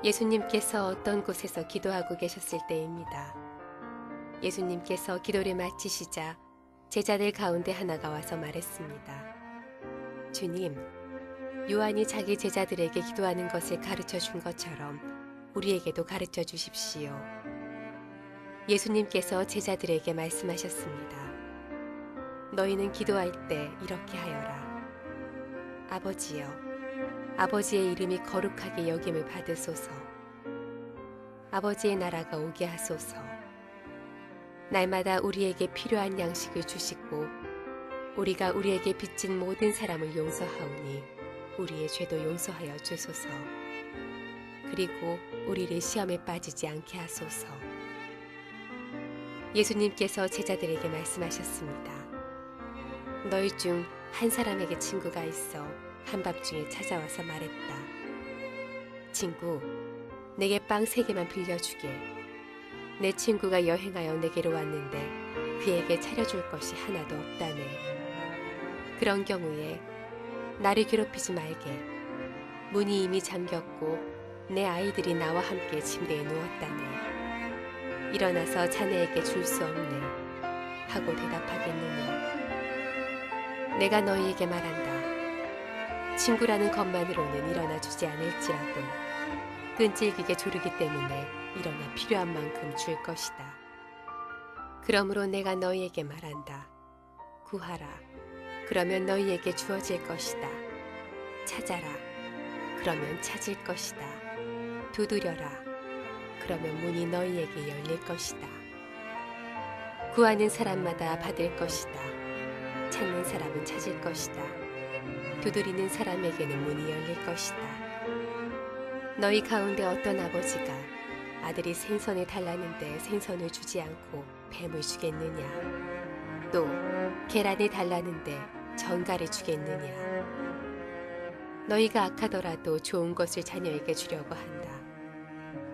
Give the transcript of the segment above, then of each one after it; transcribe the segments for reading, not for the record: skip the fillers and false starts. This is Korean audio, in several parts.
예수님께서 어떤 곳에서 기도하고 계셨을 때입니다. 예수님께서 기도를 마치시자 제자들 가운데 하나가 와서 말했습니다. 주님, 요한이 자기 제자들에게 기도하는 것을 가르쳐 준 것처럼 우리에게도 가르쳐 주십시오. 예수님께서 제자들에게 말씀하셨습니다. 너희는 기도할 때 이렇게 하여라. 아버지여, 아버지의 이름이 거룩하게 여김을 받으소서. 아버지의 나라가 오게 하소서. 날마다 우리에게 필요한 양식을 주시고 우리가 우리에게 빚진 모든 사람을 용서하오니 우리의 죄도 용서하여 주소서. 그리고 우리를 시험에 빠지지 않게 하소서. 예수님께서 제자들에게 말씀하셨습니다. 너희 중 한 사람에게 친구가 있어 한밤중에 찾아와서 말했다. 친구, 내게 빵 3개만 빌려주게. 내 친구가 여행하여 내게로 왔는데 그에게 차려줄 것이 하나도 없다네. 그런 경우에 나를 괴롭히지 말게. 문이 이미 잠겼고 내 아이들이 나와 함께 침대에 누웠다네. 일어나서 자네에게 줄 수 없네. 하고 대답하겠느냐. 내가 너희에게 말한다. 친구라는 것만으로는 일어나 주지 않을지라도 끈질기게 조르기 때문에 일어나 필요한 만큼 줄 것이다. 그러므로 내가 너희에게 말한다. 구하라. 그러면 너희에게 주어질 것이다. 찾아라. 그러면 찾을 것이다. 두드려라. 그러면 문이 너희에게 열릴 것이다. 구하는 사람마다 받을 것이다. 찾는 사람은 찾을 것이다. 두드리는 사람에게는 문이 열릴 것이다. 너희 가운데 어떤 아버지가 아들이 생선을 달라는데 생선을 주지 않고 뱀을 주겠느냐? 또 계란을 달라는데 전갈을 주겠느냐? 너희가 악하더라도 좋은 것을 자녀에게 주려고 한다.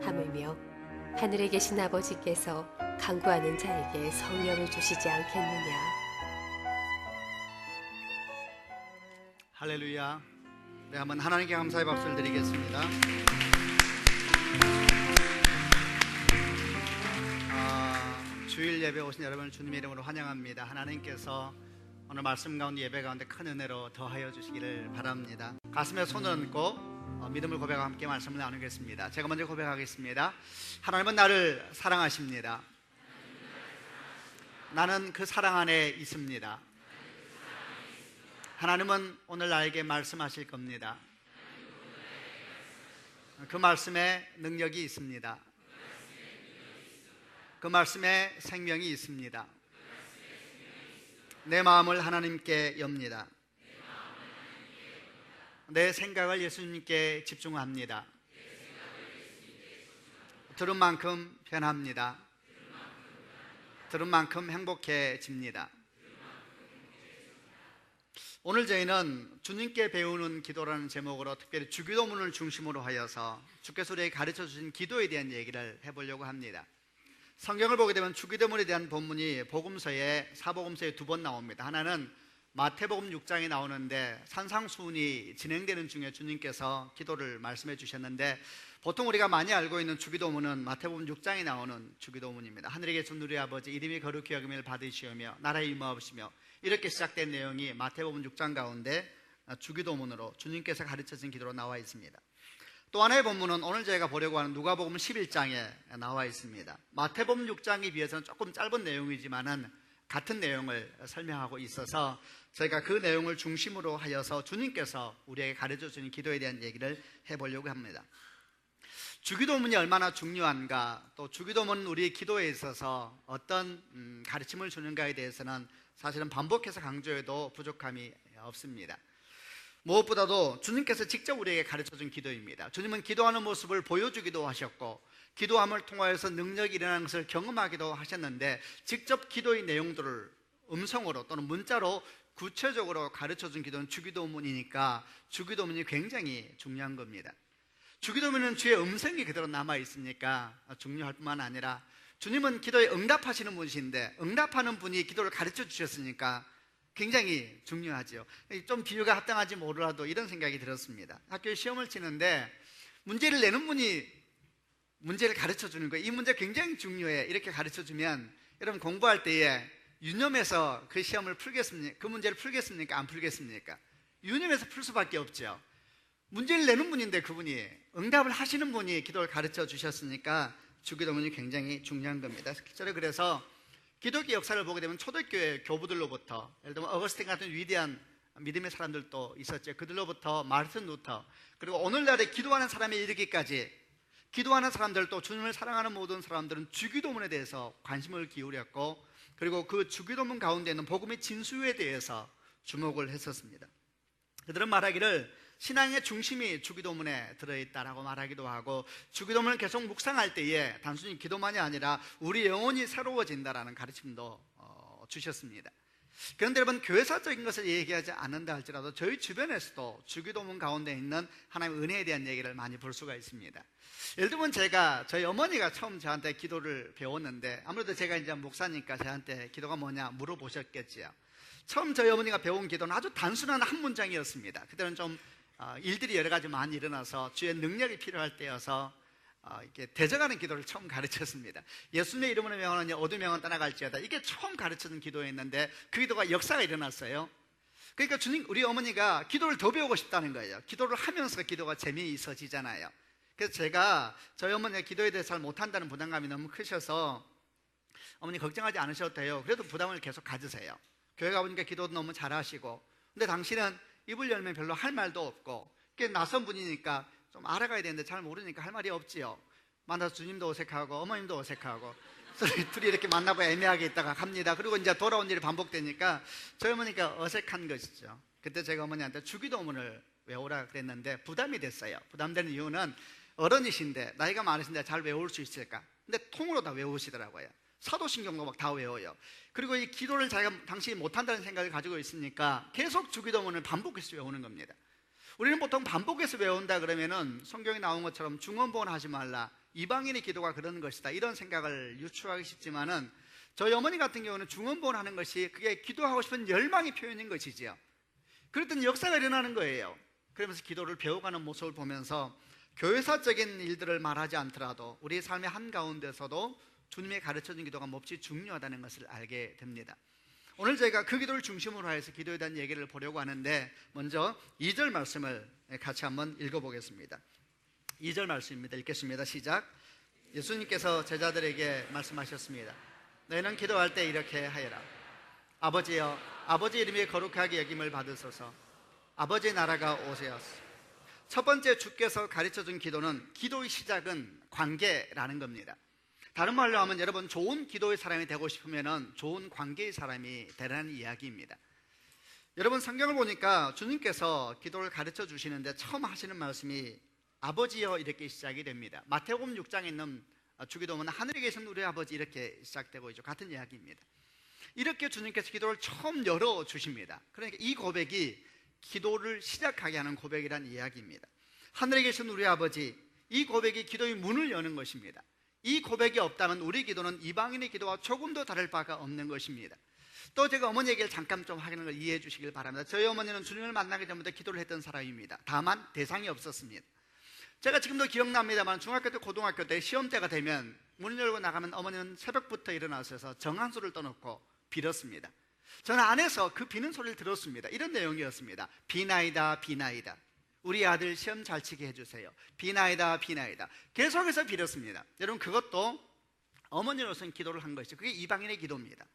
하물며 하늘에 계신 아버지께서 간구하는 자에게 성령을 주시지 않겠느냐? 할렐루야. 네, 한번 하나님께 감사의 박수를 드리겠습니다. 주일 예배 오신 여러분을 주님의 이름으로 환영합니다. 하나님께서 오늘 말씀 가운데 예배 가운데 큰 은혜로 더하여 주시기를 바랍니다. 가슴에 손을 얹고 믿음을 고백하고 함께 말씀을 나누겠습니다. 제가 먼저 고백하겠습니다. 하나님은 나를 사랑하십니다. 나는 그 사랑 안에 있습니다. 하나님은 오늘 나에게 말씀하실 겁니다. 그 말씀에 능력이 있습니다. 그 말씀에 생명이 있습니다. 내 마음을 하나님께 엽니다. 내 생각을 예수님께 집중합니다. 들은 만큼 변합니다. 들은 만큼 행복해집니다. 오늘 저희는 주님께 배우는 기도라는 제목으로 특별히 주기도문을 중심으로 하여서 주께서 우리에게 가르쳐 주신 기도에 대한 얘기를 해보려고 합니다. 성경을 보게 되면 주기도문에 대한 본문이 복음서에 사복음서에 2번 나옵니다. 하나는 마태복음 6장에 나오는데 산상수훈이 진행되는 중에 주님께서 기도를 말씀해 주셨는데, 보통 우리가 많이 알고 있는 주기도문은 마태복음 6장에 나오는 주기도문입니다. 하늘에 계신 우리 아버지 이름이 거룩히 여김을 받으시오며 나라의 임하옵시며, 이렇게 시작된 내용이 마태복음 6장 가운데 주기도문으로 주님께서 가르쳐진 기도로 나와 있습니다. 또 하나의 본문은 오늘 저희가 보려고 하는 누가복음 11장에 나와 있습니다. 마태복음 6장에 비해서는 조금 짧은 내용이지만은 같은 내용을 설명하고 있어서 저희가 그 내용을 중심으로 하여서 주님께서 우리에게 가르쳐 주는 기도에 대한 얘기를 해보려고 합니다. 주기도문이 얼마나 중요한가, 또 주기도문은 우리 기도에 있어서 어떤 가르침을 주는가에 대해서는 사실은 반복해서 강조해도 부족함이 없습니다. 무엇보다도 주님께서 직접 우리에게 가르쳐준 기도입니다. 주님은 기도하는 모습을 보여주기도 하셨고 기도함을 통하여서 능력이 일어나는 것을 경험하기도 하셨는데, 직접 기도의 내용들을 음성으로 또는 문자로 구체적으로 가르쳐준 기도는 주기도문이니까 주기도문이 굉장히 중요한 겁니다. 주기도문은 주의 음성이 그대로 남아있으니까 중요할 뿐만 아니라 주님은 기도에 응답하시는 분이신데 응답하는 분이 기도를 가르쳐 주셨으니까 굉장히 중요하죠. 좀 비유가 합당하지 모르라도 이런 생각이 들었습니다. 학교에 시험을 치는데 문제를 내는 분이 문제를 가르쳐 주는 거예요. 이 문제 굉장히 중요해. 이렇게 가르쳐 주면 여러분 공부할 때에 유념해서 그 시험을 풀겠습니까? 그 문제를 풀겠습니까? 안 풀겠습니까? 유념해서 풀 수밖에 없죠. 문제를 내는 분인데 그분이 응답을 하시는 분이 기도를 가르쳐 주셨으니까 주기도문이 굉장히 중요한 겁니다. 실제로 그래서 기독교 역사를 보게 되면 초대교회 교부들로부터, 예를 들면 어거스틴 같은 위대한 믿음의 사람들도 있었죠. 그들로부터 마르틴 루터, 그리고 오늘날에 기도하는 사람에 이르기까지 기도하는 사람들도, 주님을 사랑하는 모든 사람들은 주기도문에 대해서 관심을 기울였고, 그리고 그 주기도문 가운데 있는 복음의 진수에 대해서 주목을 했었습니다. 그들은 말하기를 신앙의 중심이 주기도문에 들어있다라고 말하기도 하고, 주기도문을 계속 묵상할 때에 단순히 기도만이 아니라 우리 영혼이 새로워진다라는 가르침도 주셨습니다. 그런데 여러분, 교회사적인 것을 얘기하지 않는다 할지라도 저희 주변에서도 주기도문 가운데 있는 하나님의 은혜에 대한 얘기를 많이 볼 수가 있습니다. 예를 들면 저희 어머니가 처음 저한테 기도를 배웠는데, 아무래도 제가 이제 목사니까 저한테 기도가 뭐냐 물어보셨겠지요. 처음 저희 어머니가 배운 기도는 아주 단순한 한 문장이었습니다. 그때는 좀 일들이 여러 가지 많이 일어나서 주의 능력이 필요할 때여서 이렇게 대적하는 기도를 처음 가르쳤습니다. 예수님의 이름으로 명하노니 어둠 영은 떠나갈지어다. 이게 처음 가르치는 기도였는데 그 기도가 역사가 일어났어요. 그러니까 우리 어머니가 기도를 더 배우고 싶다는 거예요. 기도를 하면서 기도가 재미있어지잖아요. 그래서 제가 저희 어머니가 기도에 대해서 잘 못한다는 부담감이 너무 크셔서, 어머니 걱정하지 않으셔도 돼요. 그래도 부담을 계속 가지세요. 교회 가보니까 기도도 너무 잘하시고, 근데 당신은 입을 열면 별로 할 말도 없고, 낯선 분이니까 좀 알아가야 되는데 잘 모르니까 할 말이 없지요. 만나서 주님도 어색하고 어머님도 어색하고 둘이 이렇게 만나봐야 애매하게 있다가 갑니다. 그리고 이제 돌아온 일이 반복되니까 저희 어머니가 어색한 것이죠. 그때 제가 어머니한테 주기도문을 외우라 그랬는데 부담이 됐어요. 부담되는 이유는 어른이신데, 나이가 많으신데 잘 외울 수 있을까? 근데 통으로 다 외우시더라고요. 사도신경도 막 다 외워요. 그리고 이 기도를 자기가 당신이 못한다는 생각을 가지고 있으니까 계속 주기도문을 반복해서 외우는 겁니다. 우리는 보통 반복해서 외운다 그러면은 성경에 나온 것처럼 중언부언 하지 말라, 이방인의 기도가 그런 것이다, 이런 생각을 유추하기 쉽지만은, 저희 어머니 같은 경우는 중언부언 하는 것이 그게 기도하고 싶은 열망의 표현인 것이지요. 그랬더니 역사가 일어나는 거예요. 그러면서 기도를 배워가는 모습을 보면서 교회사적인 일들을 말하지 않더라도 우리 삶의 한가운데서도 주님의 가르쳐준 기도가 몹시 중요하다는 것을 알게 됩니다. 오늘 저희가 그 기도를 중심으로 해서 기도에 대한 얘기를 보려고 하는데, 먼저 2절 말씀을 같이 한번 읽어보겠습니다. 2절 말씀입니다. 읽겠습니다. 시작. 예수님께서 제자들에게 말씀하셨습니다. 너희는 기도할 때 이렇게 하여라. 아버지여, 아버지 이름이 거룩하게 여김을 받으소서. 아버지 나라가 오세요서. 첫 번째 주께서 가르쳐준 기도는, 기도의 시작은 관계라는 겁니다. 다른 말로 하면 여러분, 좋은 기도의 사람이 되고 싶으면 좋은 관계의 사람이 되라는 이야기입니다. 여러분, 성경을 보니까 주님께서 기도를 가르쳐 주시는데 처음 하시는 말씀이 아버지여 이렇게 시작이 됩니다. 마태복음 6장에 있는 주기도문은 하늘에 계신 우리 아버지 이렇게 시작되고 있죠. 같은 이야기입니다. 이렇게 주님께서 기도를 처음 열어주십니다. 그러니까 이 고백이 기도를 시작하게 하는 고백이라는 이야기입니다. 하늘에 계신 우리 아버지, 이 고백이 기도의 문을 여는 것입니다. 이 고백이 없다면 우리 기도는 이방인의 기도와 조금도 다를 바가 없는 것입니다. 또 제가 어머니 얘기를 잠깐 좀 하는 걸 이해해 주시길 바랍니다. 저희 어머니는 주님을 만나기 전부터 기도를 했던 사람입니다. 다만 대상이 없었습니다. 제가 지금도 기억납니다만, 중학교 때 고등학교 때 시험 때가 되면 문을 열고 나가면 어머니는 새벽부터 일어나셔서 정한수를 떠놓고 빌었습니다. 저는 안에서 그 비는 소리를 들었습니다. 이런 내용이었습니다. 비나이다 비나이다, 우리 아들 시험 잘 치게 해주세요. 비나이다 비나이다. 계속해서 빌었습니다. 여러분, 그것도 어머니로서는 기도를 한 것이죠. 그게 이방인의 기도입니다.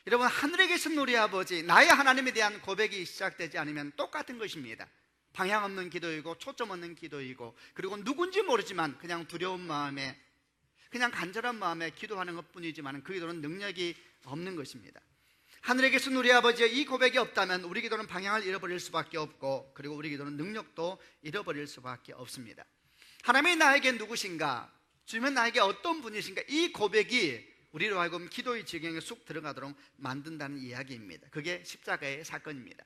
여러분, 하늘에 계신 우리 아버지, 나의 하나님에 대한 고백이 시작되지 않으면 똑같은 것입니다. 방향 없는 기도이고 초점 없는 기도이고, 그리고 누군지 모르지만 그냥 두려운 마음에, 그냥 간절한 마음에 기도하는 것뿐이지만 그 기도는 능력이 없는 것입니다. 하늘에 계신 우리 아버지의 이 고백이 없다면 우리 기도는 방향을 잃어버릴 수밖에 없고, 그리고 우리 기도는 능력도 잃어버릴 수밖에 없습니다. 하나님이 나에게 누구신가, 주님은 나에게 어떤 분이신가, 이 고백이 우리로 하여금 기도의 지경에 쑥 들어가도록 만든다는 이야기입니다. 그게 십자가의 사건입니다.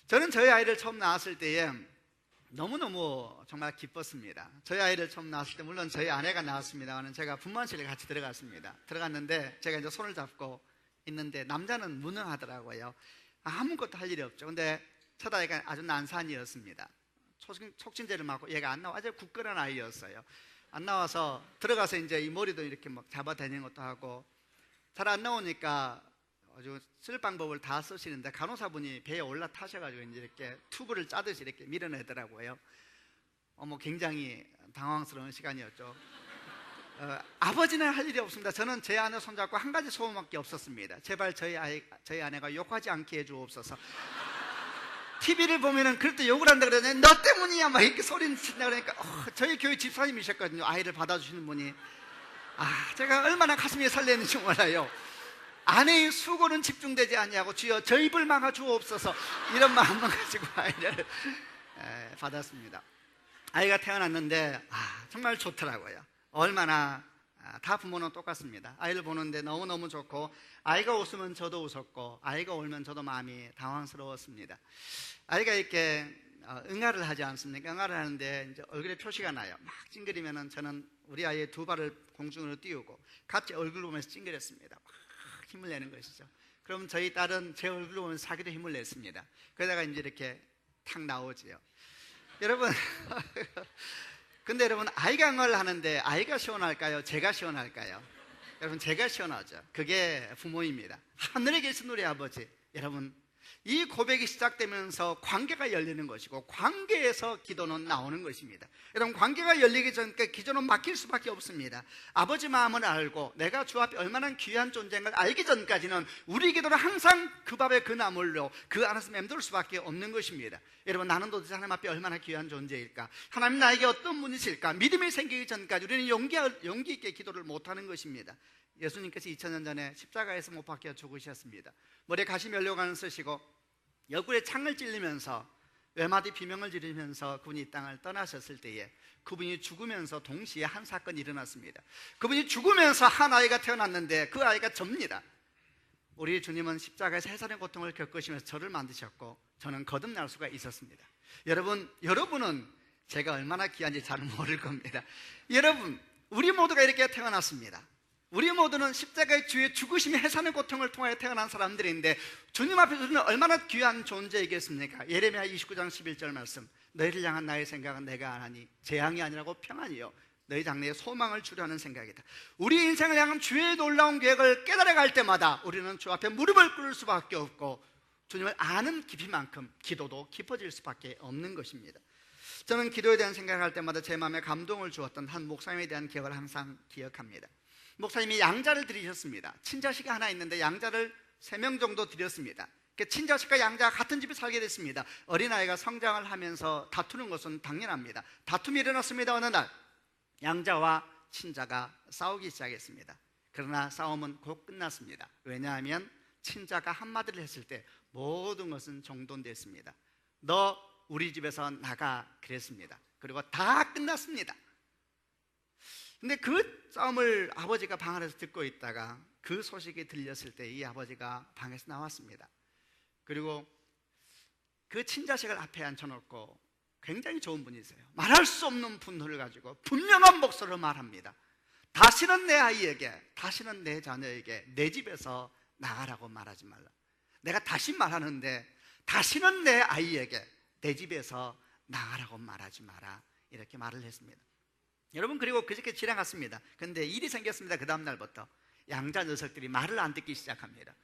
저는 저희 아이를 처음 낳았을 때에 너무너무 정말 기뻤습니다. 저희 아이를 처음 낳았을 때, 물론 저희 아내가 낳았습니다만 제가 분만실에 같이 들어갔습니다. 들어갔는데 제가 이제 손을 잡고 있는데 남자는 무능하더라고요. 아무것도 할 일이 없죠. 근데 첫 아이가 아주 난산이었습니다. 촉진제를 맞고 얘가 안 나와. 아주 굳건한 아이였어요. 안 나와서 들어가서 이제 이 머리도 이렇게 막 잡아다니는 것도 하고, 잘 안 나오니까 아주 쓸 방법을 다 쓰시는데 간호사분이 배에 올라타셔가지고 이제 이렇게 튜브를 짜듯이 이렇게 밀어내더라고요. 굉장히 당황스러운 시간이었죠. 아버지는 할 일이 없습니다. 저는 제 아내 손잡고 한 가지 소원밖에 없었습니다. 제발 저희 아내가 욕하지 않게 해주옵소서. TV를 보면은 그럴 때 욕을 한다 그러는데 너 때문이야 막 이렇게 소리를 친다 그러니까 저희 교회 집사님이셨거든요. 아이를 받아주시는 분이. 제가 얼마나 가슴이 설레는지 몰라요. 아내의 수고는 집중되지 않냐고 주여 저 입을 막아 주옵소서 이런 마음만 가지고 아이를 받았습니다. 아이가 태어났는데 정말 좋더라고요. 얼마나 다 부모는 똑같습니다. 아이를 보는데 너무너무 좋고, 아이가 웃으면 저도 웃었고, 아이가 울면 저도 마음이 당황스러웠습니다. 아이가 이렇게 응아를 하지 않습니까? 응아를 하는데 이제 얼굴에 표시가 나요. 막 찡그리면은 저는 우리 아이의 두 발을 공중으로 띄우고 같이 얼굴 보면서 찡그렸습니다. 막 힘을 내는 것이죠. 그럼 저희 딸은 제 얼굴 보면서 자기도 힘을 냈습니다. 그러다가 이제 이렇게 탁 나오지요. 여러분, 근데 여러분, 아이가 응아를 하는데 아이가 시원할까요? 제가 시원할까요? 여러분, 제가 시원하죠. 그게 부모입니다. 하늘에 계신 우리 아버지. 여러분, 이 고백이 시작되면서 관계가 열리는 것이고, 관계에서 기도는 나오는 것입니다. 여러분, 관계가 열리기 전까지 기도는 막힐 수밖에 없습니다. 아버지 마음을 알고 내가 주 앞에 얼마나 귀한 존재인 걸 알기 전까지는 우리 기도는 항상 그 밥에 그 나물로 그 안에서 맴돌 수밖에 없는 것입니다. 여러분, 나는 도대체 하나님 앞에 얼마나 귀한 존재일까? 하나님 나에게 어떤 분이실까? 믿음이 생기기 전까지 우리는 용기 있게 기도를 못하는 것입니다. 예수님께서 2000년 전에 십자가에서 못 박혀 죽으셨습니다. 머리에 가시 면류관을 쓰시고 옆구리에 창을 찔리면서 외마디 비명을 지르면서 그분이 이 땅을 떠나셨을 때에 그분이 죽으면서 동시에 한 사건이 일어났습니다. 그분이 죽으면서 한 아이가 태어났는데 그 아이가 접니다. 우리 주님은 십자가에서 해산의 고통을 겪으시면서 저를 만드셨고 저는 거듭날 수가 있었습니다. 여러분은 제가 얼마나 귀한지 잘 모를 겁니다. 여러분, 우리 모두가 이렇게 태어났습니다. 우리 모두는 십자가의 주의 죽으심의 해산의 고통을 통하여 태어난 사람들인데 주님 앞에서 우리는 얼마나 귀한 존재이겠습니까? 예레미야 29장 11절 말씀, 너희를 향한 나의 생각은 내가 아나니 재앙이 아니라고 평안이요 너희 장래에 소망을 주려 하는 생각이다. 우리 인생을 향한 주의 놀라운 계획을 깨달아갈 때마다 우리는 주 앞에 무릎을 꿇을 수밖에 없고 주님을 아는 깊이만큼 기도도 깊어질 수밖에 없는 것입니다. 저는 기도에 대한 생각을 할 때마다 제 마음에 감동을 주었던 한 목사님에 대한 기억을 항상 기억합니다. 목사님이 양자를 드리셨습니다. 친자식이 하나 있는데 양자를 3명 정도 드렸습니다. 친자식과 양자가 같은 집에 살게 됐습니다. 어린아이가 성장을 하면서 다투는 것은 당연합니다. 다툼이 일어났습니다. 어느 날 양자와 친자가 싸우기 시작했습니다. 그러나 싸움은 곧 끝났습니다. 왜냐하면 친자가 한마디를 했을 때 모든 것은 정돈됐습니다. 너 우리 집에서 나가 그랬습니다. 그리고 다 끝났습니다. 근데 그 싸움을 아버지가 방 안에서 듣고 있다가 그 소식이 들렸을 때 이 아버지가 방에서 나왔습니다. 그리고 그 친자식을 앞에 앉혀놓고 굉장히 좋은 분이세요. 말할 수 없는 분노를 가지고 분명한 목소리로 말합니다. 다시는 내 아이에게, 다시는 내 자녀에게 내 집에서 나가라고 말하지 말라. 내가 다시 말하는데 다시는 내 아이에게 내 집에서 나가라고 말하지 마라. 이렇게 말을 했습니다. 여러분, 그리고 그저께 지나갔습니다. 그런데 일이 생겼습니다. 그 다음 날부터 양자 녀석들이 말을 안 듣기 시작합니다.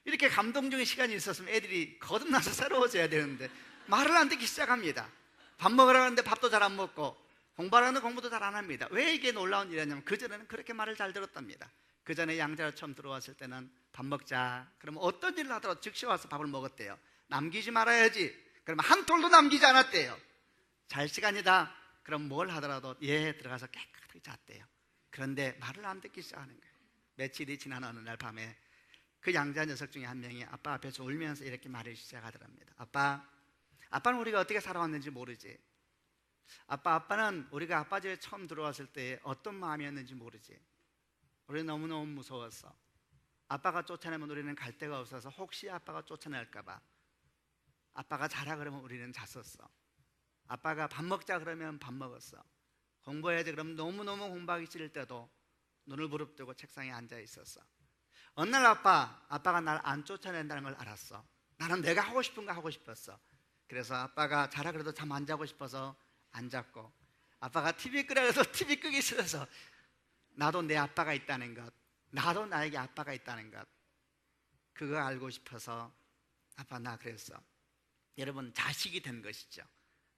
이렇게 감동적인 시간이 있었으면 애들이 거듭나서 새로워져야 되는데 말을 안 듣기 시작합니다. 밥 먹으러 가는데 밥도 잘 안 먹고 공부하라는데 공부도 잘 안 합니다. 왜 이게 놀라운 일이냐면 그전에는 그렇게 말을 잘 들었답니다. 그전에 양자가 처음 들어왔을 때는 밥 먹자 그러면 어떤 일을 하더라도 즉시 와서 밥을 먹었대요. 남기지 말아야지 그러면 한 톨도 남기지 않았대요. 잘 시간이다 그럼 뭘 하더라도 들어가서 깨끗하게 잤대요. 그런데 말을 안 듣기 시작하는 거예요. 며칠이 지난 어느 날 밤에 그 양자 녀석 중에 한 명이 아빠 앞에서 울면서 이렇게 말을 시작하더랍니다. 아빠는 우리가 어떻게 살아왔는지 모르지. 아빠는 우리가 아빠 집에 처음 들어왔을 때 어떤 마음이었는지 모르지. 우리는 너무너무 무서웠어. 아빠가 쫓아내면 우리는 갈 데가 없어서 혹시 아빠가 쫓아낼까 봐 아빠가 자라 그러면 우리는 잤었어. 아빠가 밥 먹자 그러면 밥 먹었어. 공부해야지 그러면 너무너무 공부하기 싫을 때도 눈을 부릅뜨고 책상에 앉아 있었어. 어느 날 아빠가 날 안 쫓아낸다는 걸 알았어. 나는 내가 하고 싶은 거 하고 싶었어. 그래서 아빠가 자라 그래도 잠 안 자고 싶어서 안 잤고, 아빠가 TV 끄라 그래서 TV 끄기 싫어서 나도 내 아빠가 있다는 것, 나도 나에게 아빠가 있다는 것, 그거 알고 싶어서 아빠 나 그랬어. 여러분, 자식이 된 것이죠.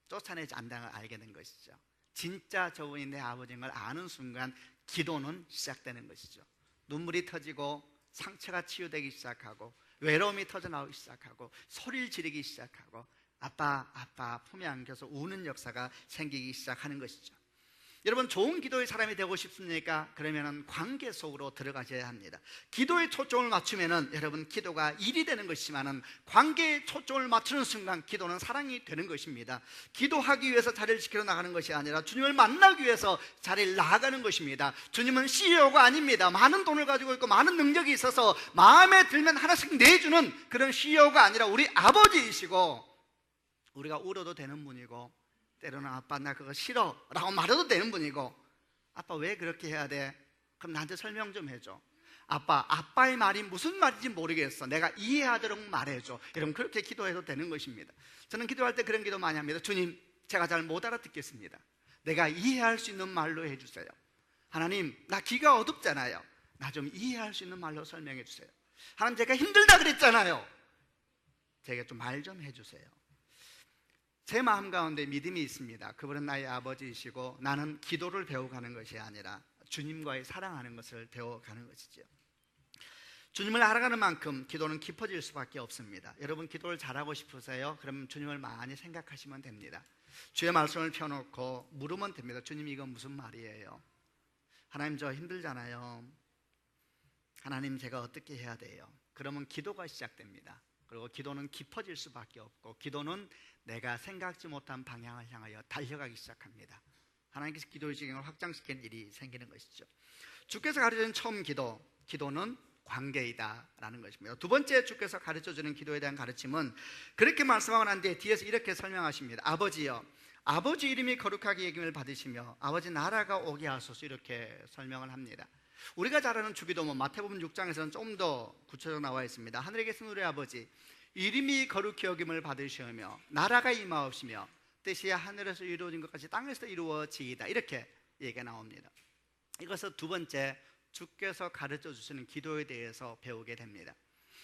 쫓아내지 않다는 걸 알게 된 것이죠. 진짜 저분이 내 아버지인 걸 아는 순간 기도는 시작되는 것이죠. 눈물이 터지고 상처가 치유되기 시작하고 외로움이 터져나오기 시작하고 소리를 지르기 시작하고 아빠 아빠 품에 안겨서 우는 역사가 생기기 시작하는 것이죠. 여러분, 좋은 기도의 사람이 되고 싶습니까? 그러면 관계 속으로 들어가셔야 합니다. 기도에 초점을 맞추면 여러분 기도가 일이 되는 것이지만 관계에 초점을 맞추는 순간 기도는 사랑이 되는 것입니다. 기도하기 위해서 자리를 지켜 나가는 것이 아니라 주님을 만나기 위해서 자리를 나아가는 것입니다. 주님은 CEO가 아닙니다. 많은 돈을 가지고 있고 많은 능력이 있어서 마음에 들면 하나씩 내주는 그런 CEO가 아니라 우리 아버지이시고, 우리가 울어도 되는 분이고, 때로는 아빠 나 그거 싫어 라고 말해도 되는 분이고, 아빠 왜 그렇게 해야 돼? 그럼 나한테 설명 좀 해줘. 아빠의 말이 무슨 말인지 모르겠어, 내가 이해하도록 말해줘. 여러분, 그렇게 기도해도 되는 것입니다. 저는 기도할 때 그런 기도 많이 합니다. 주님, 제가 잘 못 알아듣겠습니다. 내가 이해할 수 있는 말로 해주세요. 하나님, 나 귀가 어둡잖아요. 나 좀 이해할 수 있는 말로 설명해 주세요. 하나님, 제가 힘들다 그랬잖아요. 제가 좀 말 좀 해주세요. 제 마음 가운데 믿음이 있습니다. 그분은 나의 아버지이시고 나는 기도를 배워가는 것이 아니라 주님과의 사랑하는 것을 배워가는 것이죠. 주님을 알아가는 만큼 기도는 깊어질 수밖에 없습니다. 여러분, 기도를 잘하고 싶으세요? 그럼 주님을 많이 생각하시면 됩니다. 주의 말씀을 펴놓고 물으면 됩니다. 주님, 이건 무슨 말이에요? 하나님, 저 힘들잖아요. 하나님, 제가 어떻게 해야 돼요? 그러면 기도가 시작됩니다. 그리고 기도는 깊어질 수밖에 없고, 기도는 내가 생각지 못한 방향을 향하여 달려가기 시작합니다. 하나님께서 기도의 지경을 확장시키는 일이 생기는 것이죠. 주께서 가르쳐준 처음 기도는 관계이다라는 것입니다. 두 번째 주께서 가르쳐주는 기도에 대한 가르침은 그렇게 말씀하고 난 뒤에 뒤에서 이렇게 설명하십니다. 아버지여, 아버지 이름이 거룩하게 여김을 받으시며 아버지 나라가 오게 하소서, 이렇게 설명을 합니다. 우리가 잘 아는 주기도문 마태복음 6장에서는 좀 더 구체적으로 나와 있습니다. 하늘에 계신 우리 아버지, 이름이 거룩히 여김을 받으시며 나라가 임하옵시며 뜻이 하늘에서 이루어진 것 같이 땅에서 이루어지이다, 이렇게 얘기가 나옵니다. 이것은 두 번째 주께서 가르쳐 주시는 기도에 대해서 배우게 됩니다.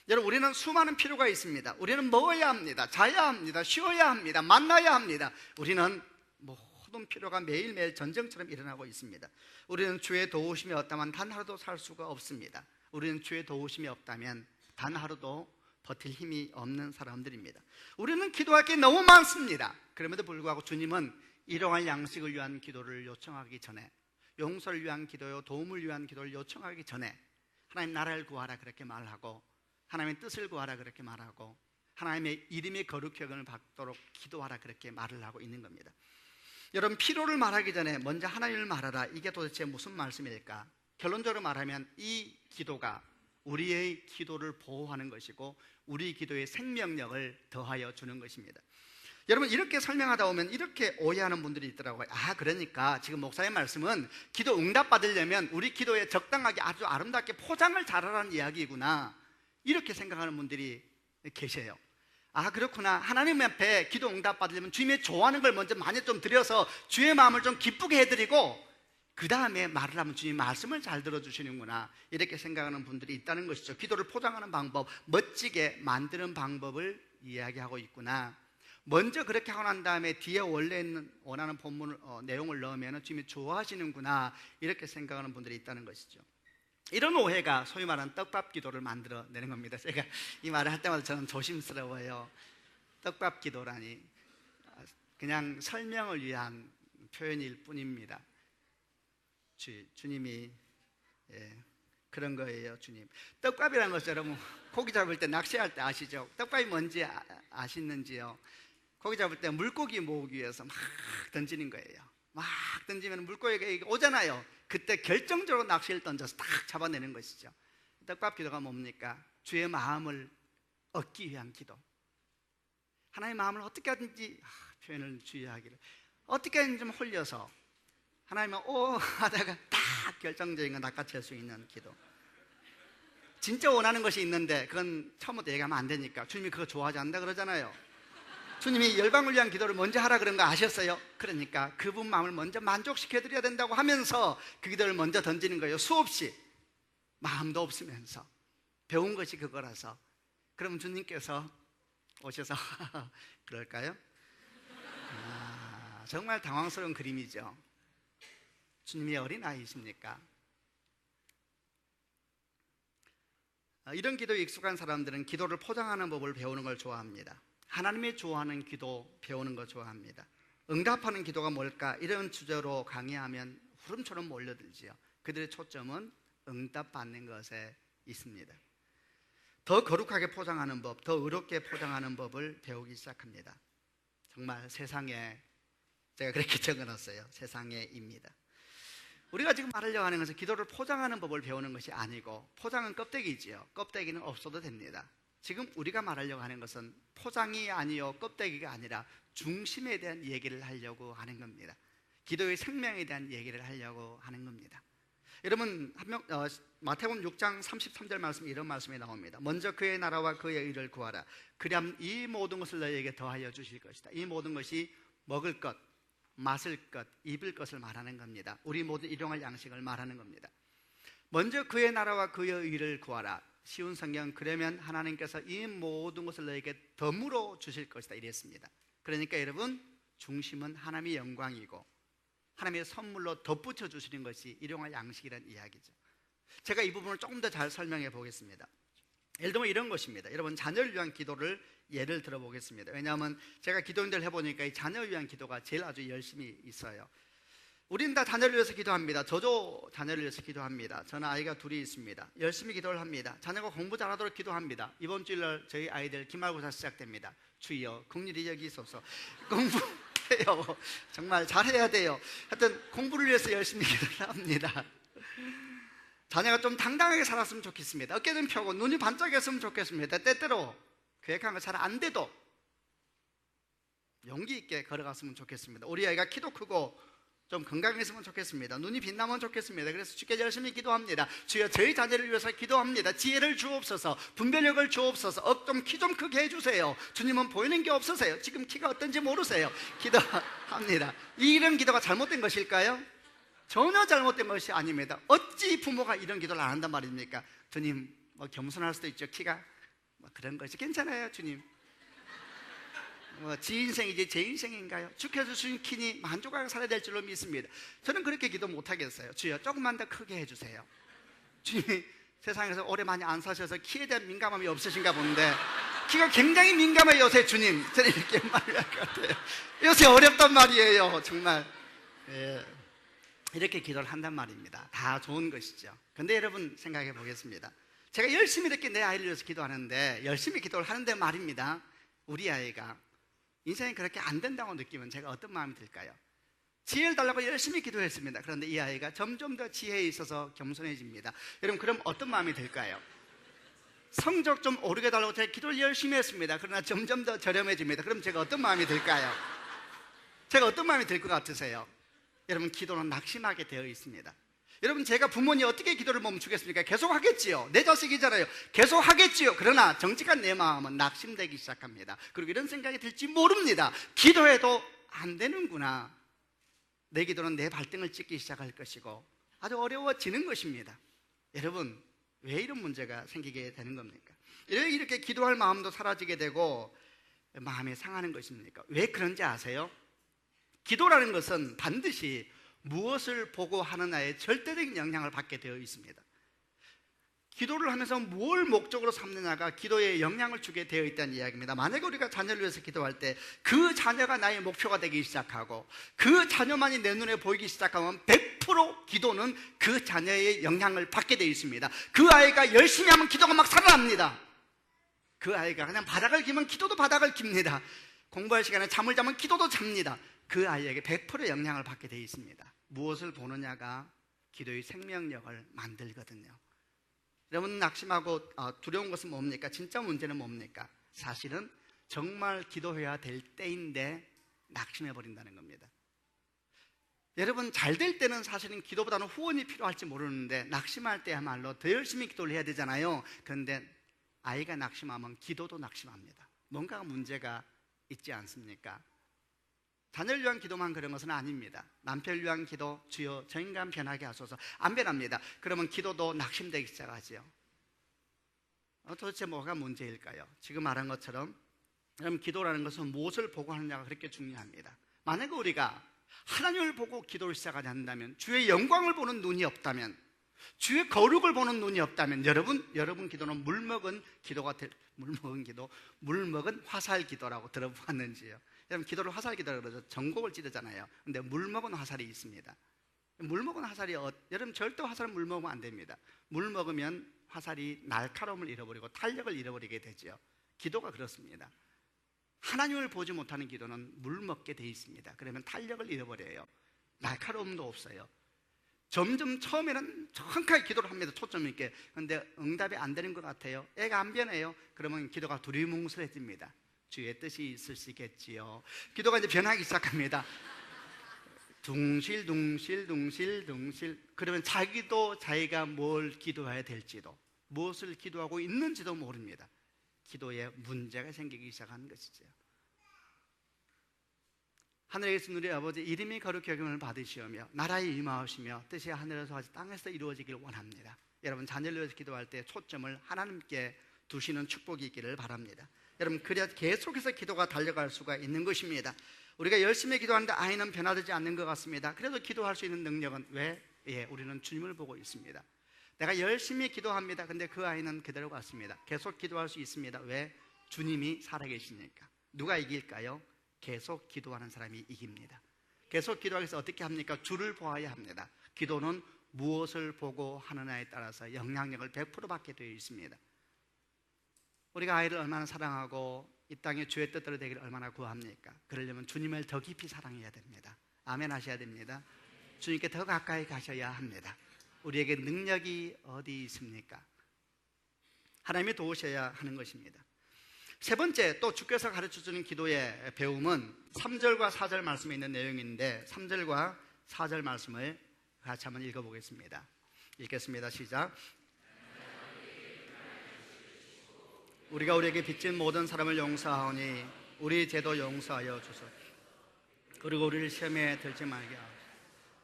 여러분, 우리는 수많은 필요가 있습니다. 우리는 먹어야 합니다. 자야 합니다. 쉬어야 합니다. 만나야 합니다. 우리는 모든 필요가 매일매일 전쟁처럼 일어나고 있습니다. 우리는 주의 도우심이 없다면 단 하루도 살 수가 없습니다. 우리는 주의 도우심이 없다면 단 하루도 버틸 힘이 없는 사람들입니다. 우리는 기도할 게 너무 많습니다. 그럼에도 불구하고 주님은 일용할 양식을 위한 기도를 요청하기 전에, 용서를 위한 기도요, 도움을 위한 기도를 요청하기 전에 하나님 나라를 구하라 그렇게 말하고, 하나님의 뜻을 구하라 그렇게 말하고, 하나님의 이름의 거룩히 여김을 받도록 기도하라 그렇게 말을 하고 있는 겁니다. 여러분, 필요를 말하기 전에 먼저 하나님을 말하라, 이게 도대체 무슨 말씀일까? 결론적으로 말하면 이 기도가 우리의 기도를 보호하는 것이고 우리 기도의 생명력을 더하여 주는 것입니다. 여러분, 이렇게 설명하다 보면 이렇게 오해하는 분들이 있더라고요. 그러니까 지금 목사의 말씀은 기도 응답 받으려면 우리 기도에 적당하게 아주 아름답게 포장을 잘하라는 이야기구나, 이렇게 생각하는 분들이 계세요. 그렇구나. 하나님 앞에 기도 응답 받으려면 주님의 좋아하는 걸 먼저 많이 좀 드려서 주의 마음을 좀 기쁘게 해드리고 그 다음에 말을 하면 주님 말씀을 잘 들어주시는구나, 이렇게 생각하는 분들이 있다는 것이죠. 기도를 포장하는 방법, 멋지게 만드는 방법을 이야기하고 있구나. 먼저 그렇게 하고 난 다음에 뒤에 원래 있는 원하는 본문 내용을 넣으면 주님이 좋아하시는구나, 이렇게 생각하는 분들이 있다는 것이죠. 이런 오해가 소위 말하는 떡밥 기도를 만들어내는 겁니다. 제가 이 말을 할 때마다 저는 조심스러워요. 떡밥 기도라니 그냥 설명을 위한 표현일 뿐입니다. 주님이 그런 거예요. 주님, 떡밥이라는 것은 여러분 고기 잡을 때, 낚시할 때 아시죠? 떡밥이 뭔지 아시는지요? 고기 잡을 때 물고기 모으기 위해서 막 던지는 거예요. 막 던지면 물고기가 오잖아요. 그때 결정적으로 낚시를 던져서 딱 잡아내는 것이죠. 떡밥 기도가 뭡니까? 주의 마음을 얻기 위한 기도. 하나님의 마음을 어떻게 하든지, 표현을 주의하기를, 어떻게 하든지 좀 홀려서 하나님은 하다가 딱 결정적인 건 낚아챌 수 있는 기도. 진짜 원하는 것이 있는데 그건 처음부터 얘기하면 안 되니까 주님이 그거 좋아하지 않는다 그러잖아요. 주님이 열방을 위한 기도를 먼저 하라 그런 거 아셨어요? 그러니까 그분 마음을 먼저 만족시켜드려야 된다고 하면서 그 기도를 먼저 던지는 거예요. 수없이 마음도 없으면서 배운 것이 그거라서. 그럼 주님께서 오셔서 그럴까요? 정말 당황스러운 그림이죠. 주님이 어린아이십니까? 이런 기도에 익숙한 사람들은 기도를 포장하는 법을 배우는 걸 좋아합니다. 하나님이 좋아하는 기도 배우는 거 좋아합니다. 응답하는 기도가 뭘까? 이런 주제로 강의하면 구름처럼 몰려들지요. 그들의 초점은 응답받는 것에 있습니다. 더 거룩하게 포장하는 법, 더 의롭게 포장하는 법을 배우기 시작합니다. 정말 세상에, 제가 그렇게 적어놨어요. 세상에입니다. 우리가 지금 말하려고 하는 것은 기도를 포장하는 법을 배우는 것이 아니고, 포장은 껍데기지요. 껍데기는 없어도 됩니다. 지금 우리가 말하려고 하는 것은 포장이 아니요 껍데기가 아니라 중심에 대한 얘기를 하려고 하는 겁니다. 기도의 생명에 대한 얘기를 하려고 하는 겁니다. 여러분, 마태복음 6장 33절 말씀, 이런 말씀이 나옵니다. 먼저 그의 나라와 그의 의를 구하라. 그리하면 이 모든 것을 너희에게 더하여 주실 것이다. 이 모든 것이 먹을 것, 마실 것, 입을 것을 말하는 겁니다. 우리 모든 일용할 양식을 말하는 겁니다. 먼저 그의 나라와 그의 의를 구하라. 쉬운 성경, 그러면 하나님께서 이 모든 것을 너희에게 덤으로 주실 것이다, 이랬습니다. 그러니까 여러분, 중심은 하나님의 영광이고 하나님의 선물로 덧붙여 주시는 것이 일용할 양식이라는 이야기죠. 제가 이 부분을 조금 더 잘 설명해 보겠습니다. 예를 들면 이런 것입니다. 여러분, 자녀를 위한 기도를 예를 들어 보겠습니다. 왜냐하면 제가 기도인들 해보니까 이 자녀를 위한 기도가 제일 아주 열심히 있어요. 우리는 다 자녀를 위해서 기도합니다. 저도 자녀를 위해서 기도합니다. 저는 아이가 둘이 있습니다. 열심히 기도를 합니다. 자녀가 공부 잘하도록 기도합니다. 이번 주일 저희 아이들 기말고사 시작됩니다. 주여 긍휼히 여기소서. 공부해요. 정말 잘해야 돼요. 하여튼 공부를 위해서 열심히 기도를 합니다. 자녀가 좀 당당하게 살았으면 좋겠습니다. 어깨 좀 펴고 눈이 반짝였으면 좋겠습니다. 때때로 계획한 거 잘 안 돼도 용기 있게 걸어갔으면 좋겠습니다. 우리 아이가 키도 크고 좀 건강했으면 좋겠습니다. 눈이 빛나면 좋겠습니다. 그래서 주께 열심히 기도합니다. 주여 저희 자녀를 위해서 기도합니다. 지혜를 주옵소서, 분별력을 주옵소서, 키 좀 크게 해주세요. 주님은 보이는 게 없으세요. 지금 키가 어떤지 모르세요. 기도합니다. 이런 기도가 잘못된 것일까요? 전혀 잘못된 것이 아닙니다. 어찌 부모가 이런 기도를 안 한단 말입니까? 주님, 겸손할 수도 있죠. 키가 그런 것이 괜찮아요. 주님, 지 인생이지 제 인생인가요? 주께서 주신 키니 만족하게 살아야 될 줄로 믿습니다. 저는 그렇게 기도 못하겠어요. 주여 조금만 더 크게 해주세요. 주님이 세상에서 오래 많이 안 사셔서 키에 대한 민감함이 없으신가 본데 키가 굉장히 민감해요. 요새 주님, 저는 이렇게 말할 것 같아요. 요새 어렵단 말이에요. 정말. 예. 이렇게 기도를 한단 말입니다. 다 좋은 것이죠. 근데 여러분 생각해 보겠습니다. 제가 열심히 이렇게 내 아이를 위해서 기도하는데, 열심히 기도를 하는데 말입니다, 우리 아이가 인생이 그렇게 안 된다고 느끼면 제가 어떤 마음이 들까요? 지혜를 달라고 열심히 기도했습니다. 그런데 이 아이가 점점 더 지혜에 있어서 겸손해집니다. 여러분, 그럼 어떤 마음이 들까요? 성적 좀 오르게 달라고 제가 기도를 열심히 했습니다. 그러나 점점 더 저렴해집니다. 그럼 제가 어떤 마음이 들까요? 제가 어떤 마음이 들 것 같으세요? 여러분, 기도는 낙심하게 되어 있습니다. 여러분, 제가 부모님 어떻게 기도를 멈추겠습니까? 계속 하겠지요. 내 자식이잖아요. 계속 하겠지요. 그러나 정직한 내 마음은 낙심되기 시작합니다. 그리고 이런 생각이 들지 모릅니다. 기도해도 안 되는구나. 내 기도는 내 발등을 찍기 시작할 것이고 아주 어려워지는 것입니다. 여러분, 왜 이런 문제가 생기게 되는 겁니까? 이렇게 기도할 마음도 사라지게 되고 마음이 상하는 것입니까? 왜 그런지 아세요? 기도라는 것은 반드시 무엇을 보고 하느냐에 절대적인 영향을 받게 되어 있습니다. 기도를 하면서 뭘 목적으로 삼느냐가 기도에 영향을 주게 되어 있다는 이야기입니다. 만약에 우리가 자녀를 위해서 기도할 때 그 자녀가 나의 목표가 되기 시작하고 그 자녀만이 내 눈에 보이기 시작하면 100% 기도는 그 자녀의 영향을 받게 되어 있습니다. 그 아이가 열심히 하면 기도가 막 살아납니다. 그 아이가 그냥 바닥을 기면 기도도 바닥을 깁니다. 공부할 시간에 잠을 자면 기도도 잡니다. 그 아이에게 100% 영향을 받게 되어 있습니다. 무엇을 보느냐가 기도의 생명력을 만들거든요. 여러분, 낙심하고 두려운 것은 뭡니까? 진짜 문제는 뭡니까? 사실은 정말 기도해야 될 때인데 낙심해버린다는 겁니다. 여러분, 잘 될 때는 사실은 기도보다는 후원이 필요할지 모르는데 낙심할 때야말로 더 열심히 기도를 해야 되잖아요. 그런데 아이가 낙심하면 기도도 낙심합니다. 뭔가 문제가 있지 않습니까? 자녀를 위한 기도만 그런 것은 아닙니다. 남편을 위한 기도, 주여 저 인간 변하게 하소서. 안 변합니다. 그러면 기도도 낙심되기 시작하지요. 도대체 뭐가 문제일까요? 지금 말한 것처럼 여러분, 기도라는 것은 무엇을 보고 하느냐가 그렇게 중요합니다. 만약에 우리가 하나님을 보고 기도를 시작하지 않는다면, 주의 영광을 보는 눈이 없다면, 주의 거룩을 보는 눈이 없다면 여러분 기도는 물먹은 기도가 물먹은 기도, 물먹은 화살 기도라고 들어봤는지요? 여러분, 기도를 화살 기도라고 그러죠. 전곡을 찌르잖아요. 근데 물먹은 화살이 있습니다. 물먹은 화살이 여러분, 절대 화살은 물먹으면 안 됩니다. 물먹으면 화살이 날카로움을 잃어버리고 탄력을 잃어버리게 되죠. 기도가 그렇습니다. 하나님을 보지 못하는 기도는 물먹게 돼 있습니다. 그러면 탄력을 잃어버려요. 날카로움도 없어요. 점점 처음에는 정확하게 기도를 합니다. 초점 있게. 그런데 응답이 안 되는 것 같아요. 애가 안 변해요. 그러면 기도가 두리뭉술해집니다. 주의 뜻이 있으시겠지요. 기도가 이제 변하기 시작합니다. 둥실둥실. 그러면 자기도 자기가 뭘 기도해야 될지도, 무엇을 기도하고 있는지도 모릅니다. 기도에 문제가 생기기 시작하는 것이죠. 하늘에 계신 우리 아버지, 이름이 거룩히 여김을 받으시오며 나라에 임하오시며 뜻이 하늘에서 같이 땅에서 이루어지길 원합니다. 여러분, 자녀를 위해서 기도할 때 초점을 하나님께 두시는 축복이 있기를 바랍니다. 여러분, 그래야 계속해서 기도가 달려갈 수가 있는 것입니다. 우리가 열심히 기도하는데 아이는 변화되지 않는 것 같습니다. 그래도 기도할 수 있는 능력은 왜? 우리는 주님을 보고 있습니다. 내가 열심히 기도합니다. 근데 그 아이는 그대로 같습니다. 계속 기도할 수 있습니다. 왜? 주님이 살아계시니까. 누가 이길까요? 계속 기도하는 사람이 이깁니다. 계속 기도하기 위해서 어떻게 합니까? 주를 보아야 합니다. 기도는 무엇을 보고 하느냐에 따라서 영향력을 100% 받게 되어 있습니다. 우리가 아이를 얼마나 사랑하고 이 땅에 주의 뜻대로 되기를 얼마나 구합니까? 그러려면 주님을 더 깊이 사랑해야 됩니다. 아멘 하셔야 됩니다. 주님께 더 가까이 가셔야 합니다. 우리에게 능력이 어디 있습니까? 하나님이 도우셔야 하는 것입니다. 세 번째, 또 주께서 가르쳐주는 기도의 배움은 3절과 4절 말씀에 있는 내용인데, 3절과 4절 말씀을 같이 한번 읽어보겠습니다. 읽겠습니다. 시작. 우리가 우리에게 빚진 모든 사람을 용서하오니 우리 죄도 용서하여 주소서. 그리고 우리를 시험에 들지 말게 하옵소서.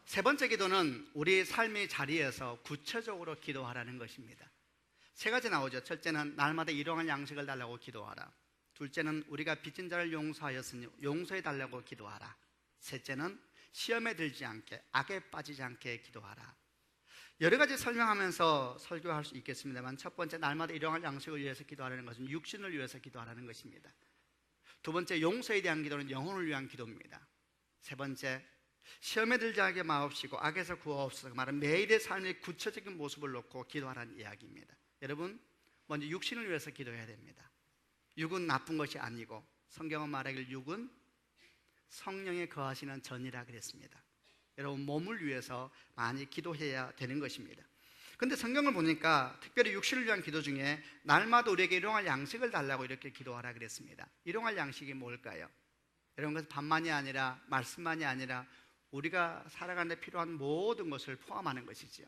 세 번째 기도는 우리 삶의 자리에서 구체적으로 기도하라는 것입니다. 세 가지 나오죠. 첫째는 날마다 일용할 양식을 달라고 기도하라. 둘째는 우리가 빚진 자를 용서하였으니 용서해 달라고 기도하라. 셋째는 시험에 들지 않게, 악에 빠지지 않게 기도하라. 여러 가지 설명하면서 설교할 수 있겠습니다만, 첫 번째, 날마다 일용할 양식을 위해서 기도하라는 것은 육신을 위해서 기도하라는 것입니다. 두 번째, 용서에 대한 기도는 영혼을 위한 기도입니다. 세 번째, 시험에 들지 않게 마옵시고 악에서 구하옵소서. 그 말은 매일의 삶의 구체적인 모습을 놓고 기도하라는 이야기입니다. 여러분, 먼저 육신을 위해서 기도해야 됩니다. 육은 나쁜 것이 아니고, 성경은 말하길 육은 성령에 거하시는 전이라 그랬습니다. 여러분, 몸을 위해서 많이 기도해야 되는 것입니다. 근데 성경을 보니까 특별히 육신을 위한 기도 중에 날마다 우리에게 일용할 양식을 달라고 이렇게 기도하라 그랬습니다. 일용할 양식이 뭘까요? 여러분, 그것은 밥만이 아니라, 말씀만이 아니라 우리가 살아가는 데 필요한 모든 것을 포함하는 것이지요.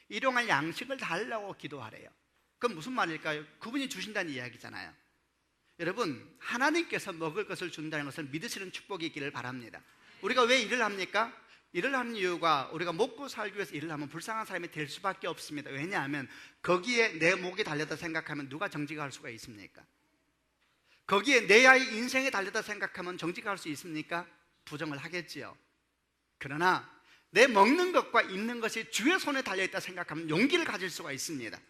일용할 양식을 달라고 기도하래요. 그건 무슨 말일까요? 그분이 주신다는 이야기잖아요. 여러분, 하나님께서 먹을 것을 준다는 것을 믿으시는 축복이 있기를 바랍니다. 우리가 왜 일을 합니까? 일을 하는 이유가 우리가 먹고 살기 위해서 일을 하면 불쌍한 사람이 될 수밖에 없습니다. 왜냐하면 거기에 내 목이 달렸다 생각하면 누가 정직할 수가 있습니까? 거기에 내 아이 인생이 달렸다 생각하면 정직할 수 있습니까? 부정을 하겠지요. 그러나 내 먹는 것과 입는 것이 주의 손에 달려있다 생각하면 용기를 가질 수가 있습니다.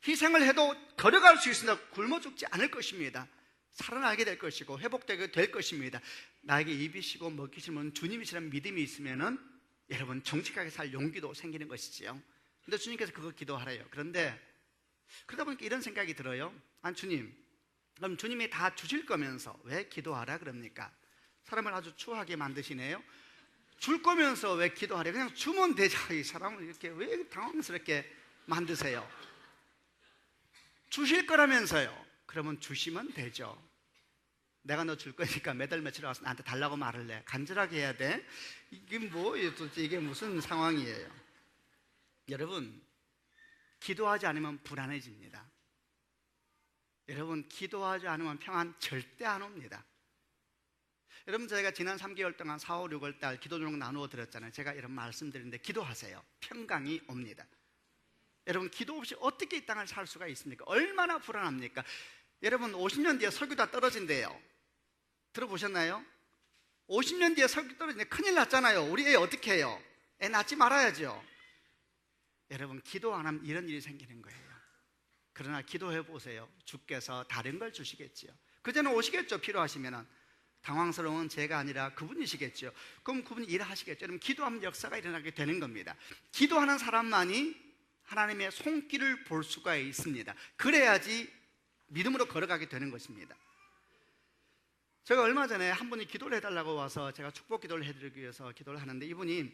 희생을 해도 걸어갈 수 있으나 굶어 죽지 않을 것입니다. 살아나게 될 것이고 회복되게 될 것입니다. 나에게 입이시고 먹이시면 주님이시라는 믿음이 있으면은 여러분, 정직하게 살 용기도 생기는 것이지요. 근데 주님께서 그거 기도하래요. 그런데 그러다 보니까 이런 생각이 들어요. 아니, 주님, 그럼 주님이 다 주실 거면서 왜 기도하라 그럽니까? 사람을 아주 추하게 만드시네요. 줄 거면서 왜 기도하래? 그냥 주면 되죠. 이 사람을 이렇게 왜 당황스럽게 만드세요? 주실 거라면서요. 그러면 주시면 되죠. 내가 너 줄 거니까 매달 며칠 와서 나한테 달라고 말을 해. 간절하게 해야 돼? 이게 뭐예요? 도대체 이게 무슨 상황이에요? 여러분, 기도하지 않으면 불안해집니다. 여러분, 기도하지 않으면 평안 절대 안 옵니다. 여러분, 저희가 지난 3개월 동안 4, 5, 6월 달 기도 제목 나누어 드렸잖아요. 제가 이런 말씀드리는데 기도하세요. 평강이 옵니다. 여러분, 기도 없이 어떻게 이 땅을 살 수가 있습니까? 얼마나 불안합니까? 여러분, 50년 뒤에 석유 다 떨어진대요. 들어보셨나요? 50년 뒤에 석유 떨어지는데 큰일 났잖아요. 우리 애 어떻게 해요? 애 낳지 말아야죠. 여러분, 기도 안 하면 이런 일이 생기는 거예요. 그러나 기도해 보세요. 주께서 다른 걸 주시겠지요. 그전에 오시겠죠. 필요하시면. 당황스러운 제가 아니라 그분이시겠죠. 그럼 그분이 일하시겠죠. 여러분, 기도하면 역사가 일어나게 되는 겁니다. 기도하는 사람만이 하나님의 손길을 볼 수가 있습니다. 그래야지 믿음으로 걸어가게 되는 것입니다. 제가 얼마 전에 한 분이 기도를 해달라고 와서 제가 축복 기도를 해드리기 위해서 기도를 하는데, 이분이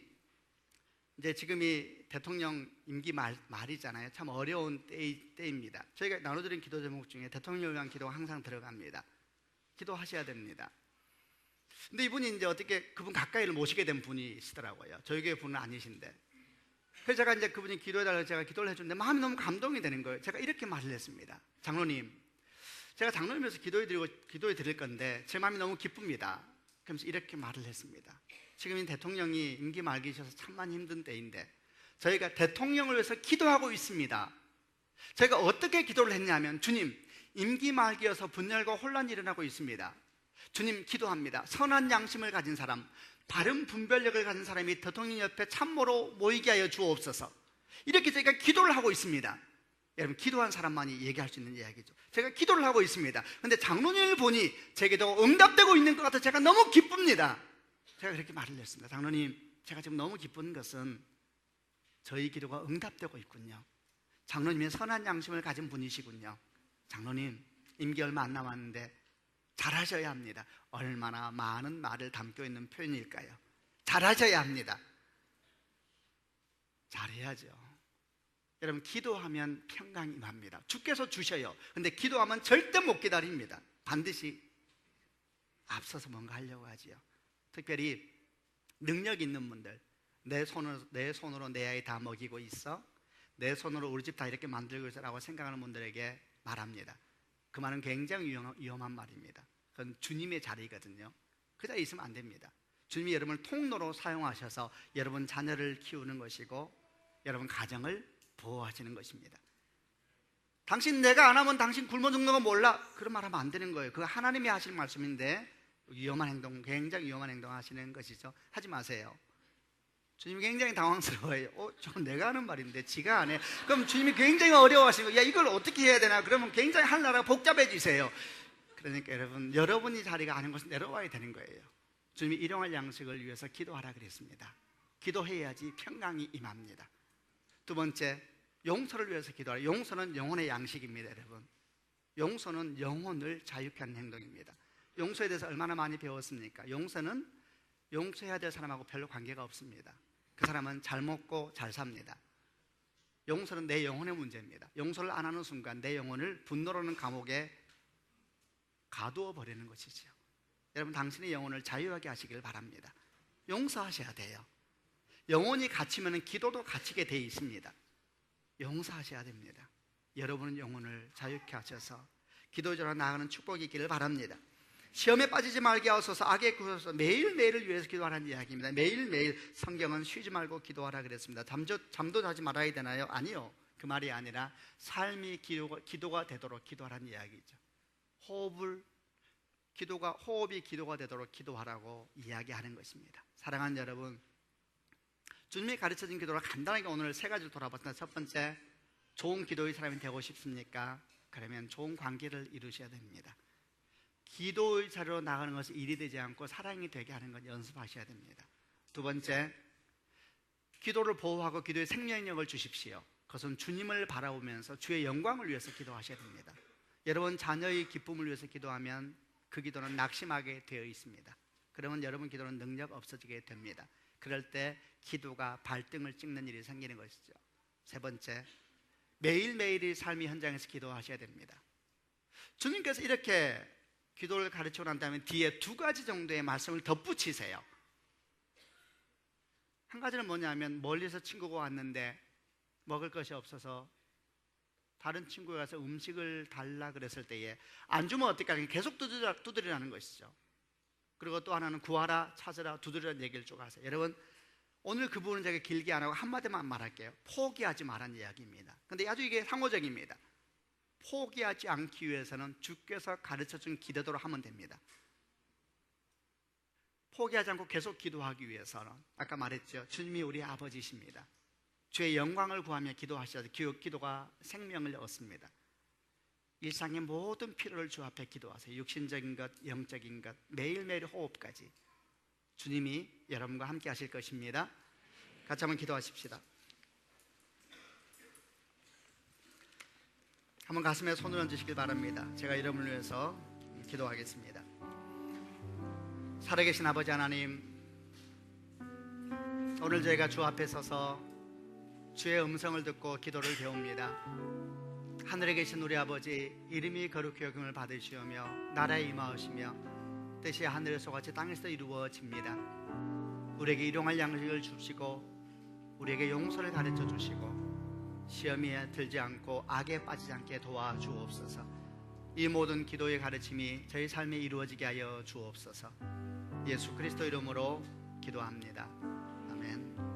이제 지금이 대통령 임기 말이잖아요. 참 어려운 때입니다. 저희가 나눠드린 기도 제목 중에 대통령을 위한 기도가 항상 들어갑니다. 기도하셔야 됩니다. 근데 이분이 이제 어떻게 그분 가까이를 모시게 된 분이시더라고요. 저희 교회 분은 아니신데. 그래서 제가 이제 그분이 기도해달라고 제가 기도를 해줬는데 마음이 너무 감동이 되는 거예요. 제가 이렇게 말을 했습니다. 장로님, 제가 장로님에서 기도해 드릴 건데 제 마음이 너무 기쁩니다. 그러면서 이렇게 말을 했습니다. 지금 이 대통령이 임기 말기셔서 참만 힘든 때인데 저희가 대통령을 위해서 기도하고 있습니다. 제가 어떻게 기도를 했냐면, 주님, 임기 말기여서 분열과 혼란이 일어나고 있습니다. 주님, 기도합니다. 선한 양심을 가진 사람, 바른 분별력을 가진 사람이 대통령 옆에 참모로 모이게 하여 주옵소서. 이렇게 저희가 기도를 하고 있습니다. 여러분, 기도한 사람만이 얘기할 수 있는 이야기죠. 제가 기도를 하고 있습니다. 근데 장로님을 보니 제 기도가 응답되고 있는 것 같아서 제가 너무 기쁩니다. 제가 그렇게 말을 했습니다. 장로님, 제가 지금 너무 기쁜 것은 저희 기도가 응답되고 있군요. 장로님이 선한 양심을 가진 분이시군요. 장로님, 임기 얼마 안 남았는데 잘하셔야 합니다. 얼마나 많은 말을 담고 있는 표현일까요? 잘하셔야 합니다. 잘해야죠. 여러분, 기도하면 평강이 임합니다. 주께서 주셔요. 근데 기도하면 절대 못 기다립니다. 반드시 앞서서 뭔가 하려고 하지요. 특별히 능력 있는 분들, 내 손으로 내 아이 다 먹이고 있어, 내 손으로 우리 집 다 이렇게 만들고 있어라고 생각하는 분들에게 말합니다. 그 말은 굉장히 위험한 말입니다. 그건 주님의 자리거든요. 그 자리에 있으면 안 됩니다. 주님이 여러분을 통로로 사용하셔서 여러분 자녀를 키우는 것이고 여러분 가정을 보호하시는 것입니다. 당신 내가 안 하면 당신 굶어 죽는 거 몰라, 그런 말 하면 안 되는 거예요. 그거 하나님이 하실 말씀인데 위험한 행동, 굉장히 위험한 행동 하시는 것이죠. 하지 마세요. 주님이 굉장히 당황스러워해요. 저건 내가 하는 말인데 지가 안 해. 그럼 주님이 굉장히 어려워하시는 거예요. 야, 이걸 어떻게 해야 되나? 그러면 굉장히 하나라가 복잡해지세요. 그러니까 여러분이 자리가 아닌 것은 내려와야 되는 거예요. 주님이 일용할 양식을 위해서 기도하라 그랬습니다. 기도해야지 평강이 임합니다. 두 번째, 용서를 위해서 기도하라. 용서는 영혼의 양식입니다. 여러분, 용서는 영혼을 자유케 하는 행동입니다. 용서에 대해서 얼마나 많이 배웠습니까? 용서는 용서해야 될 사람하고 별로 관계가 없습니다. 그 사람은 잘 먹고 잘 삽니다. 용서는 내 영혼의 문제입니다. 용서를 안 하는 순간 내 영혼을 분노라는 감옥에 가두어 버리는 것이죠. 여러분, 당신의 영혼을 자유하게 하시길 바랍니다. 용서하셔야 돼요. 영혼이 갇히면 기도도 갇히게 돼 있습니다. 용서하셔야 됩니다. 여러분은 영혼을 자유케 하셔서 기도적으로 나아가는 축복이 있기를 바랍니다. 시험에 빠지지 말게 하소서. 악에 구소서. 매일매일을 위해서 기도하라는 이야기입니다. 매일매일. 성경은 쉬지 말고 기도하라 그랬습니다. 잠도 자지 말아야 되나요? 아니요. 그 말이 아니라 삶이 기도가 되도록 기도하라는 이야기죠. 호흡이 기도가 되도록 기도하라고 이야기하는 것입니다. 사랑하는 여러분, 주님이 가르쳐준 기도를 간단하게 오늘 세 가지를 돌아봤습니다. 첫 번째, 좋은 기도의 사람이 되고 싶습니까? 그러면 좋은 관계를 이루셔야 됩니다. 기도의 자리로 나가는 것이 일이 되지 않고 사랑이 되게 하는 것 연습하셔야 됩니다. 두 번째, 기도를 보호하고 기도의 생명력을 주십시오. 그것은 주님을 바라보면서 주의 영광을 위해서 기도하셔야 됩니다. 여러분 자녀의 기쁨을 위해서 기도하면 그 기도는 낙심하게 되어 있습니다. 그러면 여러분 기도는 능력 없어지게 됩니다. 그럴 때 기도가 발등을 찍는 일이 생기는 것이죠. 세 번째, 매일매일의 삶의 현장에서 기도하셔야 됩니다. 주님께서 이렇게 기도를 가르치고 난 다음에 뒤에 두 가지 정도의 말씀을 덧붙이세요. 한 가지는 뭐냐면, 멀리서 친구가 왔는데 먹을 것이 없어서 다른 친구가 가서 음식을 달라 그랬을 때에 안 주면 어떡하냐, 계속 두드리라는 것이죠. 그리고 또 하나는 구하라, 찾으라, 두드리라는 얘기를 쭉 하세요. 여러분, 오늘 그 부분은 제가 길게 안 하고 한마디만 말할게요. 포기하지 말라는 이야기입니다. 근데 아주 이게 상호적입니다. 포기하지 않기 위해서는 주께서 가르쳐준 기도대로 하면 됩니다. 포기하지 않고 계속 기도하기 위해서는 아까 말했죠. 주님이 우리 아버지십니다. 주의 영광을 구하며 기도하셔서 기도가 생명을 얻습니다. 일상의 모든 필요를 주 앞에 기도하세요. 육신적인 것, 영적인 것, 매일매일 호흡까지 주님이 여러분과 함께 하실 것입니다. 같이 한번 기도하십시다. 한번 가슴에 손을 얹으시길 바랍니다. 제가 여러분을 위해서 기도하겠습니다. 살아계신 아버지 하나님, 오늘 저희가 주 앞에 서서 주의 음성을 듣고 기도를 배웁니다. 하늘에 계신 우리 아버지, 이름이 거룩히 여김을 받으시오며 나라에 임하시며 뜻이 하늘에서 같이 땅에서 이루어집니다. 우리에게 일용할 양식을 주시고 우리에게 용서를 가르쳐 주시고 시험에 들지 않고 악에 빠지지 않게 도와주옵소서. 이 모든 기도의 가르침이 저희 삶에 이루어지게 하여 주옵소서. 예수 그리스도 이름으로 기도합니다. 아멘.